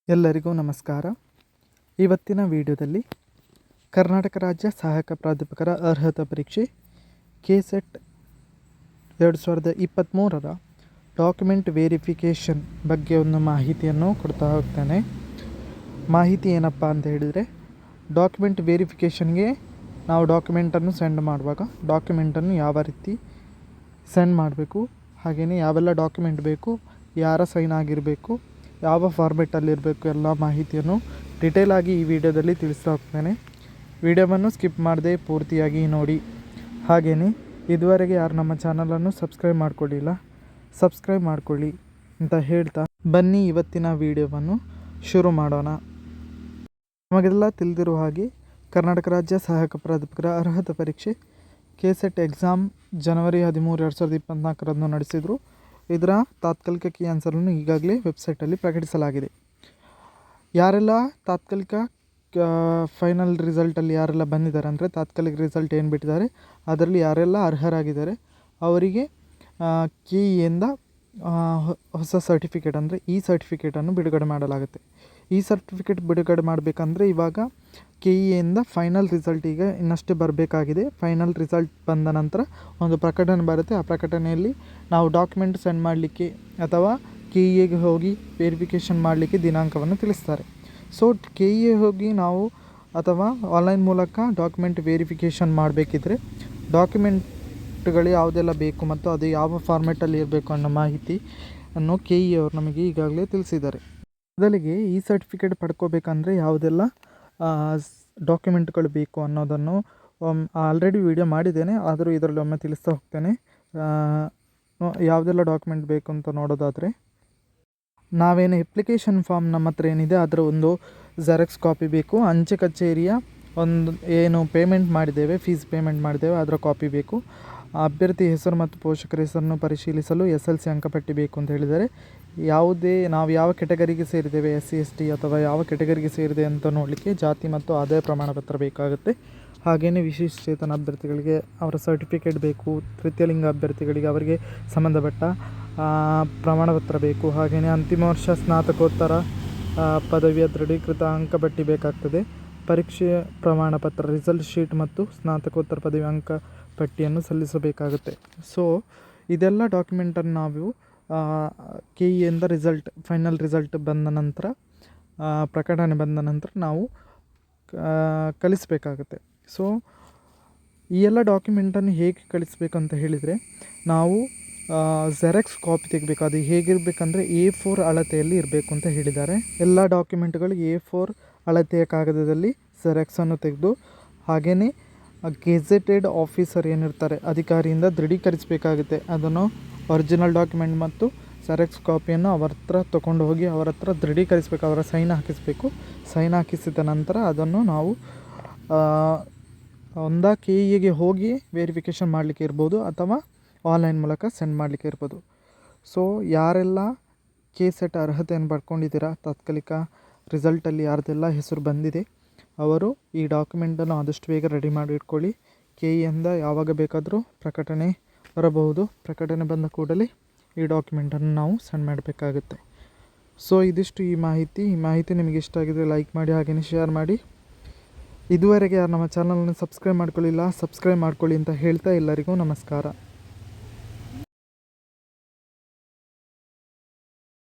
ಎಲ್ಲರಿಗೂ ನಮಸ್ಕಾರ. ಇವತ್ತಿನ ವಿಡಿಯೋದಲ್ಲಿ ಕರ್ನಾಟಕ ರಾಜ್ಯ ಸಹಾಯಕ ಪ್ರಾಧ್ಯಾಪಕರ ಅರ್ಹತಾ ಪರೀಕ್ಷೆ ಕೆಸೆಟ್ 2023ರ ಡಾಕ್ಯುಮೆಂಟ್ ವೆರಿಫಿಕೇಷನ್ ಬಗ್ಗೆ ಒಂದು ಮಾಹಿತಿಯನ್ನು ಕೊಡ್ತಾ ಹೋಗ್ತೇನೆ. ಮಾಹಿತಿ ಏನಪ್ಪ ಅಂತ ಹೇಳಿದರೆ, ಡಾಕ್ಯುಮೆಂಟ್ ವೆರಿಫಿಕೇಷನ್ಗೆ ನಾವು ಡಾಕ್ಯುಮೆಂಟನ್ನು ಸೆಂಡ್ ಮಾಡುವಾಗ ಡಾಕ್ಯುಮೆಂಟನ್ನು ಯಾವ ರೀತಿ ಸೆಂಡ್ ಮಾಡಬೇಕು, ಹಾಗೆಯೇ ಯಾವೆಲ್ಲ ಡಾಕ್ಯುಮೆಂಟ್ ಬೇಕು, ಯಾರ ಸೈನ್ ಆಗಿರಬೇಕು, ಯಾವ ಫಾರ್ಮೆಟಲ್ಲಿರಬೇಕು, ಎಲ್ಲ ಮಾಹಿತಿಯನ್ನು ಡಿಟೇಲಾಗಿ ಈ ವಿಡಿಯೋದಲ್ಲಿ ತಿಳಿಸ್ತಾ ಹೋಗ್ತೇನೆ. ವಿಡಿಯೋವನ್ನು ಸ್ಕಿಪ್ ಮಾಡದೆ ಪೂರ್ತಿಯಾಗಿ ನೋಡಿ. ಹಾಗೆಯೇ ಇದುವರೆಗೆ ಯಾರು ನಮ್ಮ ಚಾನಲನ್ನು ಸಬ್ಸ್ಕ್ರೈಬ್ ಮಾಡ್ಕೊಳ್ಳಿಲ್ಲ, ಸಬ್ಸ್ಕ್ರೈಬ್ ಮಾಡ್ಕೊಳ್ಳಿ ಅಂತ ಹೇಳ್ತಾ ಬನ್ನಿ ಇವತ್ತಿನ ವಿಡಿಯೋವನ್ನು ಶುರು ಮಾಡೋಣ. ನಮಗೆಲ್ಲ ತಿಳಿದಿರುವ ಹಾಗೆ ಕರ್ನಾಟಕ ರಾಜ್ಯ ಸಹಾಯಕ ಪ್ರಾಧ್ಯಾಪಕರ ಅರ್ಹತಾ ಪರೀಕ್ಷೆ ಕೆಸೆಟ್ ಎಕ್ಸಾಮ್ ಜನವರಿ 13, 2024ರಂದು ನಡೆಸಿದರು. ಇದರ ತಾತ್ಕಾಲಿಕ ಕೀ ಆನ್ಸರನ್ನು ಈಗಾಗಲೇ ವೆಬ್ಸೈಟಲ್ಲಿ ಪ್ರಕಟಿಸಲಾಗಿದೆ. ಯಾರೆಲ್ಲ ತಾತ್ಕಾಲಿಕ ಫೈನಲ್ ರಿಸಲ್ಟಲ್ಲಿ ಯಾರೆಲ್ಲ ಬಂದಿದ್ದಾರೆ ಅಂದರೆ ತಾತ್ಕಾಲಿಕ ರಿಸಲ್ಟ್ ಏನು ಬಿಟ್ಟಿದ್ದಾರೆ ಅದರಲ್ಲಿ ಯಾರೆಲ್ಲ ಅರ್ಹರಾಗಿದ್ದಾರೆ ಅವರಿಗೆ ಕೆಇಯಿಂದ ಹೊಸ ಸರ್ಟಿಫಿಕೇಟ್ ಅಂದರೆ ಈ ಸರ್ಟಿಫಿಕೇಟನ್ನು ಬಿಡುಗಡೆ ಮಾಡಲಾಗುತ್ತೆ. ಈ ಸರ್ಟಿಫಿಕೇಟ್ ಬಿಡುಗಡೆ ಮಾಡಬೇಕಂದ್ರೆ ಇವಾಗ ಕೆಇಯಿಂದ ಫೈನಲ್ ರಿಸಲ್ಟ್ ಈಗ ಇನ್ನಷ್ಟೇ ಬರಬೇಕಾಗಿದೆ. ಫೈನಲ್ ರಿಸಲ್ಟ್ ಬಂದ ನಂತರ ಒಂದು ಪ್ರಕಟಣೆ ಬರುತ್ತೆ. ಆ ಪ್ರಕಟಣೆಯಲ್ಲಿ ನಾವು ಡಾಕ್ಯುಮೆಂಟ್ ಸೆಂಡ್ ಮಾಡಲಿಕ್ಕೆ ಅಥವಾ ಕೆಇಗೆ ಹೋಗಿ ವೆರಿಫಿಕೇಷನ್ ಮಾಡಲಿಕ್ಕೆ ದಿನಾಂಕವನ್ನು ತಿಳಿಸ್ತಾರೆ. ಸೊ ಕೆಇಗೆ ಹೋಗಿ ನಾವು ಅಥವಾ ಆನ್ಲೈನ್ ಮೂಲಕ ಡಾಕ್ಯುಮೆಂಟ್ ವೆರಿಫಿಕೇಷನ್ ಮಾಡಬೇಕಿದ್ರೆ ಡಾಕ್ಯುಮೆಂಟ್ಗಳು ಯಾವುದೆಲ್ಲ ಬೇಕು ಮತ್ತು ಅದು ಯಾವ ಫಾರ್ಮೆಟಲ್ಲಿ ಇರಬೇಕು ಅನ್ನೋ ಮಾಹಿತಿಯನ್ನು ಕೆಇ ಅವರು ನಮಗೆ ಈಗಾಗಲೇ ತಿಳಿಸಿದ್ದಾರೆ. ಮೊದಲಿಗೆ ಈ ಸರ್ಟಿಫಿಕೇಟ್ ಪಡ್ಕೋಬೇಕಂದ್ರೆ ಯಾವುದೆಲ್ಲ ಡಾಕ್ಯುಮೆಂಟ್ಗಳು ಬೇಕು ಅನ್ನೋದನ್ನು ಆಲ್ರೆಡಿ ವಿಡಿಯೋ ಮಾಡಿದ್ದೇನೆ, ಆದರೂ ಇದರಲ್ಲಿ ಒಮ್ಮೆ ತಿಳಿಸ್ತಾ ಹೋಗ್ತೇನೆ. ಯಾವುದೆಲ್ಲ ಡಾಕ್ಯುಮೆಂಟ್ ಬೇಕು ಅಂತ ನೋಡೋದಾದರೆ, ನಾವೇನು ಅಪ್ಲಿಕೇಶನ್ ಫಾರ್ಮ್ ನಮ್ಮ ಹತ್ರ ಏನಿದೆ ಅದರ ಒಂದು ಜೆರಾಕ್ಸ್ ಕಾಪಿ ಬೇಕು. ಅಂಚೆ ಕಚೇರಿಯ ಒಂದು ಏನು ಪೇಮೆಂಟ್ ಮಾಡಿದ್ದೇವೆ, ಫೀಸ್ ಪೇಮೆಂಟ್ ಮಾಡಿದ್ದೇವೆ ಅದರ ಕಾಪಿ ಬೇಕು. ಅಭ್ಯರ್ಥಿ ಹೆಸರು ಮತ್ತು ಪೋಷಕರ ಹೆಸರನ್ನು ಪರಿಶೀಲಿಸಲು SLC ಅಂಕಪಟ್ಟಿ ಬೇಕು ಅಂತ ಹೇಳಿದ್ದಾರೆ. ನಾವು ಯಾವ ಕೆಟಗರಿಗೆ ಸೇರಿದ್ದೇವೆ, SC ST ಅಥವಾ ಯಾವ ಕೆಟಗರಿಗೆ ಸೇರಿದೆ ಅಂತ ನೋಡಲಿಕ್ಕೆ ಜಾತಿ ಮತ್ತು ಆದಾಯ ಪ್ರಮಾಣ ಪತ್ರ ಬೇಕಾಗುತ್ತೆ. ಹಾಗೆಯೇ ವಿಶೇಷಚೇತನ ಅಭ್ಯರ್ಥಿಗಳಿಗೆ ಅವರ ಸರ್ಟಿಫಿಕೇಟ್ ಬೇಕು. ತೃತೀಯ ಲಿಂಗ ಅಭ್ಯರ್ಥಿಗಳಿಗೆ ಅವರಿಗೆ ಸಂಬಂಧಪಟ್ಟ ಪ್ರಮಾಣ ಪತ್ರ ಬೇಕು. ಹಾಗೆಯೇ ಅಂತಿಮ ವರ್ಷ ಸ್ನಾತಕೋತ್ತರ ಪದವಿಯ ದೃಢೀಕೃತ ಅಂಕಪಟ್ಟಿ ಬೇಕಾಗ್ತದೆ. ಪರೀಕ್ಷೆಯ ಪ್ರಮಾಣ ಪತ್ರ, ರಿಸಲ್ಟ್ ಶೀಟ್ ಮತ್ತು ಸ್ನಾತಕೋತ್ತರ ಪದವಿ ಅಂಕಪಟ್ಟಿಯನ್ನು ಸಲ್ಲಿಸಬೇಕಾಗುತ್ತೆ. ಸೊ ಇದೆಲ್ಲ ಡಾಕ್ಯುಮೆಂಟನ್ನು ನಾವು ಕೆಇಯಿಂದ ಫೈನಲ್ ರಿಸಲ್ಟ್ ಬಂದ ನಂತರ, ಪ್ರಕಟಣೆ ಬಂದ ನಂತರ ನಾವು ಕಳಿಸಬೇಕಾಗುತ್ತೆ. ಸೊ ಈ ಎಲ್ಲ ಡಾಕ್ಯುಮೆಂಟನ್ನು ಹೇಗೆ ಕಳಿಸ್ಬೇಕು ಅಂತ ಹೇಳಿದರೆ, ನಾವು ಜೆರಾಕ್ಸ್ ಕಾಪಿ ತೆಗಿಬೇಕು. ಅದು ಹೇಗಿರಬೇಕಂದ್ರೆ A4 ಅಳತೆಯಲ್ಲಿ ಇರಬೇಕು ಅಂತ ಹೇಳಿದ್ದಾರೆ. ಎಲ್ಲ ಡಾಕ್ಯುಮೆಂಟ್ಗಳು A4 ಅಳತೆಯ ಕಾಗದದಲ್ಲಿ ಜೆರಾಕ್ಸನ್ನು ತೆಗೆದು, ಹಾಗೆಯೇ ಗೆಜೆಟೆಡ್ ಆಫೀಸರ್ ಏನಿರ್ತಾರೆ ಅಧಿಕಾರಿಯಿಂದ ದೃಢೀಕರಿಸಬೇಕಾಗುತ್ತೆ. ಅದನ್ನು ಒರಿಜಿನಲ್ ಡಾಕ್ಯುಮೆಂಟ್ ಮತ್ತು ಜೆರಾಕ್ಸ್ ಕಾಪಿಯನ್ನು ಅವರ ಹತ್ರ ತೊಗೊಂಡು ಹೋಗಿ ಅವರ ಹತ್ರ ದೃಢೀಕರಿಸಬೇಕು, ಅವರ ಸೈನ್ ಹಾಕಿಸಬೇಕು. ಸೈನ್ ಹಾಕಿಸಿದ ನಂತರ ಅದನ್ನು ನಾವು ಒಂದಾ ಕೆಇಗೆ ಹೋಗಿ ವೆರಿಫಿಕೇಷನ್ ಮಾಡಲಿಕ್ಕೆ ಇರ್ಬೋದು ಅಥವಾ ಆನ್ಲೈನ್ ಮೂಲಕ ಸೆಂಡ್ ಮಾಡಲಿಕ್ಕೆ ಇರ್ಬೋದು. ಸೊ ಯಾರೆಲ್ಲ ಕೆಸೆಟ್ ಅರ್ಹತೆಯನ್ನು ಪಡ್ಕೊಂಡಿದ್ದೀರಾ, ತಾತ್ಕಾಲಿಕ ರಿಸಲ್ಟಲ್ಲಿ ಯಾರ್ದೆಲ್ಲ ಹೆಸರು ಬಂದಿದೆ ಅವರು ಈ ಡಾಕ್ಯುಮೆಂಟನ್ನು ಆದಷ್ಟು ಬೇಗ ರೆಡಿ ಮಾಡಿ ಇಟ್ಕೊಳ್ಳಿ. ಕೆಇಯಿಂದ ಯಾವಾಗ ಬೇಕಾದರೂ ಪ್ರಕಟಣೆ ಬರಬಹುದು. ಪ್ರಕಟಣೆ ಬಂದ ಕೂಡಲೇ ಈ ಡಾಕ್ಯುಮೆಂಟನ್ನು ನಾವು ಸೆಂಡ್ ಮಾಡಬೇಕಾಗುತ್ತೆ. ಸೊ ಇದಿಷ್ಟು ಈ ಮಾಹಿತಿ ನಿಮಗೆ ಇಷ್ಟ ಆಗಿದರೆ ಲೈಕ್ ಮಾಡಿ, ಹಾಗೆಯೇ ಶೇರ್ ಮಾಡಿ. ಇದುವರೆಗೆ ಯಾರು ನಮ್ಮ ಚಾನಲನ್ನು ಸಬ್ಸ್ಕ್ರೈಬ್ ಮಾಡ್ಕೊಳ್ಳಿಲ್ಲ, ಸಬ್ಸ್ಕ್ರೈಬ್ ಮಾಡ್ಕೊಳ್ಳಿ ಅಂತ ಹೇಳ್ತಾ ಎಲ್ಲರಿಗೂ ನಮಸ್ಕಾರ.